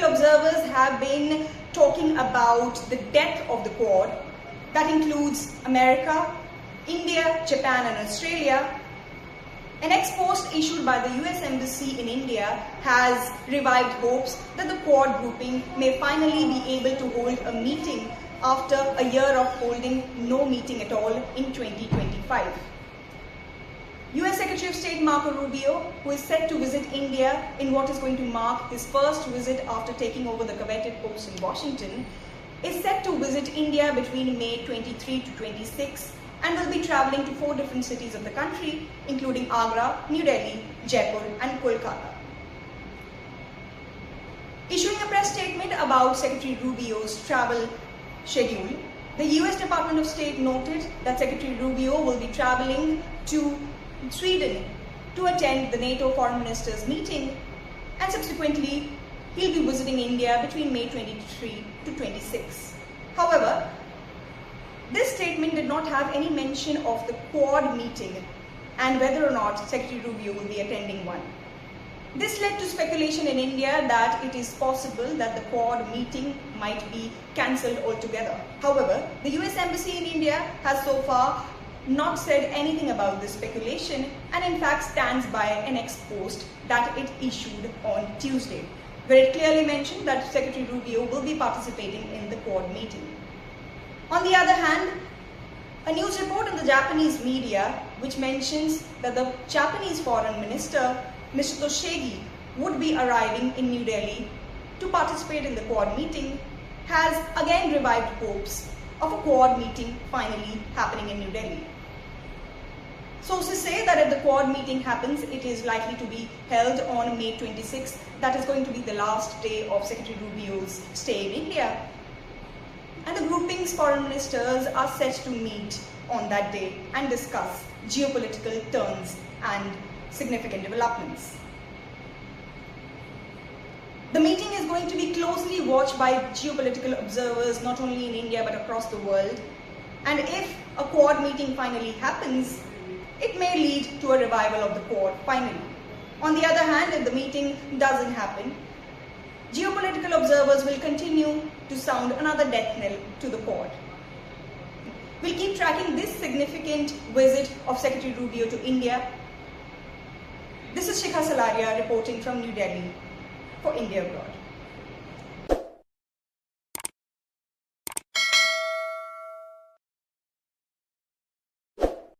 Geopolitical observers have been talking about the death of the Quad. That includes America, India, Japan and Australia. An ex-post issued by the US Embassy in India has revived hopes that the Quad grouping may finally be able to hold a meeting after a year of holding no meeting at all in 2025. US Secretary of State Marco Rubio, who is set to visit India in what is going to mark his first visit after taking over the coveted post in Washington, is set to visit India between May 23 to 26 and will be travelling to 4 different cities of the country, including Agra, New Delhi, Jaipur and Kolkata. Issuing a press statement about Secretary Rubio's travel schedule, the US Department of State noted that Secretary Rubio will be travelling to Sweden to attend the NATO Foreign Ministers meeting, and subsequently he'll be visiting India between May 23 to 26. However, this statement did not have any mention of the Quad meeting and whether or not Secretary Rubio will be attending one. This led to speculation in India that it is possible that the Quad meeting might be cancelled altogether. However, the US Embassy in India has so far not said anything about this speculation and in fact stands by an ex-post that it issued on Tuesday, where it clearly mentioned that Secretary Rubio will be participating in the Quad meeting. On the other hand, a news report in the Japanese media which mentions that the Japanese Foreign Minister, Mr. Toshigi, would be arriving in New Delhi to participate in the Quad meeting has again revived hopes of a Quad meeting finally happening in New Delhi. Sources say that if the Quad meeting happens, it is likely to be held on May 26th. That is going to be the last day of Secretary Rubio's stay in India. And the grouping's foreign ministers are set to meet on that day and discuss geopolitical turns and significant developments. The meeting is going to be closely watched by geopolitical observers not only in India but across the world. And if a Quad meeting finally happens, it may lead to a revival of the Quad finally. On the other hand, if the meeting doesn't happen, geopolitical observers will continue to sound another death knell to the Quad. We'll keep tracking this significant visit of Secretary Rubio to India. This is Shikha Salaria reporting from New Delhi for India Abroad.